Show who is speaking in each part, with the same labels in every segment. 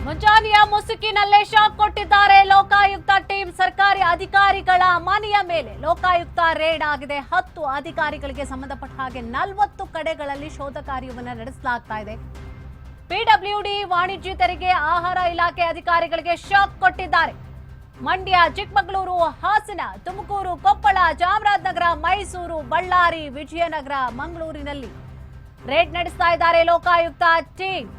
Speaker 1: ಮುಂಜಾನೆಯ ಮುಸುಕಿನಲ್ಲೇ ಶಾಕ್ ಕೊಟ್ಟಿದ್ದಾರೆ ಲೋಕಾಯುಕ್ತ ಟೀಮ್. ಸರ್ಕಾರಿ ಅಧಿಕಾರಿಗಳ ಮನೆಯ ಮೇಲೆ ಲೋಕಾಯುಕ್ತ ರೇಡ್ ಆಗಿದೆ. 10 ಅಧಿಕಾರಿಗಳಿಗೆ ಸಂಬಂಧಪಟ್ಟ ಹಾಗೆ 40 ಕಡೆಗಳಲ್ಲಿ ಶೋಧ ಕಾರ್ಯವನ್ನು ನಡೆಸಲಾಗ್ತಾ ಇದೆ. ಪಿಡಬ್ಲ್ಯೂಡಿ, ವಾಣಿಜ್ಯ ತೆರಿಗೆ, ಆಹಾರ ಇಲಾಖೆ ಅಧಿಕಾರಿಗಳಿಗೆ ಶಾಕ್ ಕೊಟ್ಟಿದ್ದಾರೆ. ಮಂಡ್ಯ, ಚಿಕ್ಕಮಗಳೂರು, ಹಾಸನ, ತುಮಕೂರು, ಕೊಪ್ಪಳ, ಚಾಮರಾಜನಗರ, ಮೈಸೂರು, ಬಳ್ಳಾರಿ, ವಿಜಯನಗರ, ಮಂಗಳೂರಿನಲ್ಲಿ ರೇಡ್ ನಡೆಸ್ತಾ ಇದ್ದಾರೆ ಲೋಕಾಯುಕ್ತ ಟೀಮ್.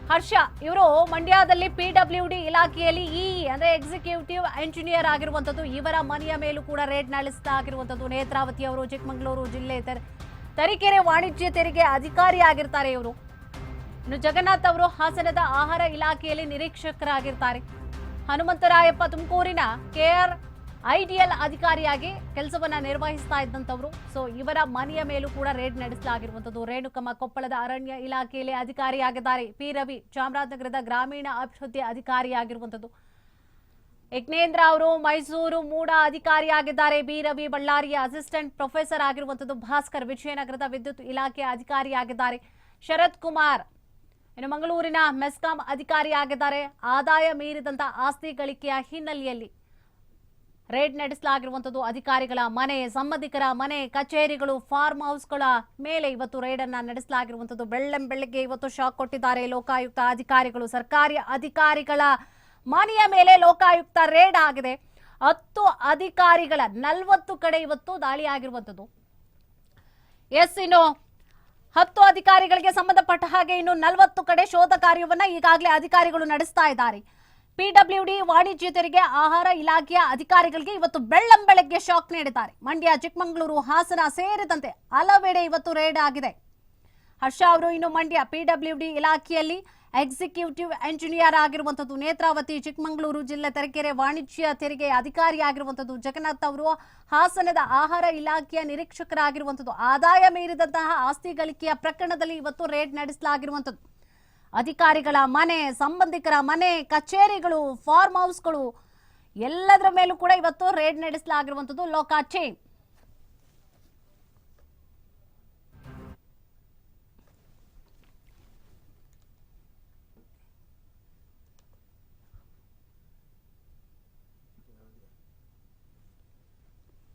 Speaker 1: ಹರ್ಷ ಇವರು ಮಂಡ್ಯದಲ್ಲಿ ಪಿಡಬ್ಲ್ಯೂಡಿ ಇಲಾಖೆಯಲ್ಲಿ ಅಂದ್ರೆ ಎಕ್ಸಿಕ್ಯೂಟಿವ್ ಎಂಜಿನಿಯರ್ ಆಗಿರುವಂತದ್ದು. ಇವರ ಮನೆಯ ಮೇಲೂ ಕೂಡ ರೇಡ್ ನಡೆಸಲಾಗಿರುವಂತದ್ದು. ನೇತ್ರಾವತಿ ಅವರು ಚಿಕ್ಕಮಗಳೂರು ಜಿಲ್ಲೆ ತರೀಕೆರೆ ವಾಣಿಜ್ಯ ತೆರಿಗೆ ಅಧಿಕಾರಿ ಆಗಿರ್ತಾರೆ ಇವರು. ಇನ್ನು ಜಗನ್ನಾಥ್ ಅವರು ಹಾಸನದ ಆಹಾರ ಇಲಾಖೆಯಲ್ಲಿ ನಿರೀಕ್ಷಕರಾಗಿರ್ತಾರೆ. ಹನುಮಂತರಾಯಪ್ಪ ತುಮಕೂರಿನ ಕೆಆರ್ ಐಡಿಎಲ್ ಅಧಿಕಾರಿಯಾಗಿ ಕೆಲಸವನ್ನ ನಿರ್ವಹಿಸ್ತಾ ಇದ್ದಂತವರು. ಸೊ ಇವರ ಮನೆಯ ಮೇಲೂ ಕೂಡ ರೇಡ್ ನಡೆಸಲಾಗಿರುವಂತದ್ದು. ರೇಣುಕಮ್ಮ ಕೊಪ್ಪಳದ ಅರಣ್ಯ ಇಲಾಖೆಯಲ್ಲಿ ಅಧಿಕಾರಿಯಾಗಿದ್ದಾರೆ. ಪಿ ರವಿ ಚಾಮರಾಜನಗರದ ಗ್ರಾಮೀಣ ಅಭಿವೃದ್ಧಿ ಅಧಿಕಾರಿಯಾಗಿರುವಂತದ್ದು. ಯಜ್ಞೇಂದ್ರ ಅವರು ಮೈಸೂರು ಮೂಡ ಅಧಿಕಾರಿಯಾಗಿದ್ದಾರೆ. ಬಿ ರವಿ ಬಳ್ಳಾರಿಯ ಅಸಿಸ್ಟೆಂಟ್ ಪ್ರೊಫೆಸರ್ ಆಗಿರುವಂತದ್ದು. ಭಾಸ್ಕರ್ ವಿಜಯನಗರದ ವಿದ್ಯುತ್ ಇಲಾಖೆ ಅಧಿಕಾರಿಯಾಗಿದ್ದಾರೆ. ಶರತ್ ಕುಮಾರ್ ಇನ್ನು ಮಂಗಳೂರಿನ ಮೆಸ್ಕಾಂ ಅಧಿಕಾರಿಯಾಗಿದ್ದಾರೆ. ಆದಾಯ ಮೀರಿದಂತ ಆಸ್ತಿ ಗಳಿಕೆಯ ಹಿನ್ನೆಲೆಯಲ್ಲಿ ರೇಡ್ ನಡೆಸಲಾಗಿರುವಂತದ್ದು. ಅಧಿಕಾರಿಗಳ ಮನೆ, ಸಂಬಂಧಿಕರ ಮನೆ, ಕಚೇರಿಗಳು, ಫಾರ್ಮ್ ಹೌಸ್ಗಳ ಮೇಲೆ ಇವತ್ತು ರೇಡ್ ಅನ್ನ ನಡೆಸಲಾಗಿರುವಂತದ್ದು. ಬೆಳ್ಳಂಬೆಳಗ್ಗೆ ಇವತ್ತು ಶಾಕ್ ಕೊಟ್ಟಿದ್ದಾರೆ ಲೋಕಾಯುಕ್ತ ಅಧಿಕಾರಿಗಳು. ಸರ್ಕಾರಿ ಅಧಿಕಾರಿಗಳ ಮನೆಯ ಮೇಲೆ ಲೋಕಾಯುಕ್ತ ರೇಡ್ ಆಗಿದೆ. 10 ಅಧಿಕಾರಿಗಳ 40 ಕಡೆ ಇವತ್ತು ದಾಳಿ ಆಗಿರುವಂತದ್ದು. ಇನ್ನು 10 ಅಧಿಕಾರಿಗಳಿಗೆ ಸಂಬಂಧಪಟ್ಟ ಹಾಗೆ ಇನ್ನು 40 ಕಡೆ ಶೋಧ ಕಾರ್ಯವನ್ನ ಈಗಾಗಲೇ ಅಧಿಕಾರಿಗಳು ನಡೆಸ್ತಾ ಇದ್ದಾರೆ. ಪಿಡಬ್ಲ್ಯೂಡಿ, ವಾಣಿಜ್ಯ ತೆರಿಗೆ, ಆಹಾರ ಇಲಾಖೆಯ ಅಧಿಕಾರಿಗಳಿಗೆ ಇವತ್ತು ಬೆಳ್ಳಂಬೆಳಗ್ಗೆ ಶಾಕ್ ನೀಡಿದ್ದಾರೆ. ಮಂಡ್ಯ, ಚಿಕ್ಕಮಗಳೂರು, ಹಾಸನ ಸೇರಿದಂತೆ ಹಲವೆಡೆ ಇವತ್ತು ರೇಡ್ ಆಗಿದೆ. ಹರ್ಷ ಅವರು ಇನ್ನು ಮಂಡ್ಯ ಪಿಡಬ್ಲ್ಯೂಡಿ ಇಲಾಖೆಯಲ್ಲಿ ಎಕ್ಸಿಕ್ಯೂಟಿವ್ ಎಂಜಿನಿಯರ್ ಆಗಿರುವಂತದ್ದು. ನೇತ್ರಾವತಿ ಚಿಕ್ಕಮಗಳೂರು ಜಿಲ್ಲೆ ತರೀಕೆರೆ ವಾಣಿಜ್ಯ ತೆರಿಗೆ ಅಧಿಕಾರಿಯಾಗಿರುವಂತದ್ದು. ಜಗನ್ನಾಥ್ ಅವರು ಹಾಸನದ ಆಹಾರ ಇಲಾಖೆಯ ನಿರೀಕ್ಷಕರಾಗಿರುವಂತದ್ದು. ಆದಾಯ ಮೀರಿದಂತಹ ಆಸ್ತಿ ಗಳಿಕೆಯ ಪ್ರಕರಣದಲ್ಲಿ ಇವತ್ತು ರೇಡ್ ನಡೆಸಲಾಗಿರುವಂತದ್ದು. ಅಧಿಕಾರಿಗಳ ಮನೆ, ಸಂಬಂಧಿಕರ ಮನೆ, ಕಚೇರಿಗಳು, ಫಾರ್ಮ್ ಹೌಸ್ಗಳು ಎಲ್ಲದರ ಮೇಲೂ ಕೂಡ ಇವತ್ತು ರೇಡ್ ನಡೆಸಲಾಗಿರುವಂತದ್ದು ಲೋಕಾಯುಕ್ತ ಟೀಮ್.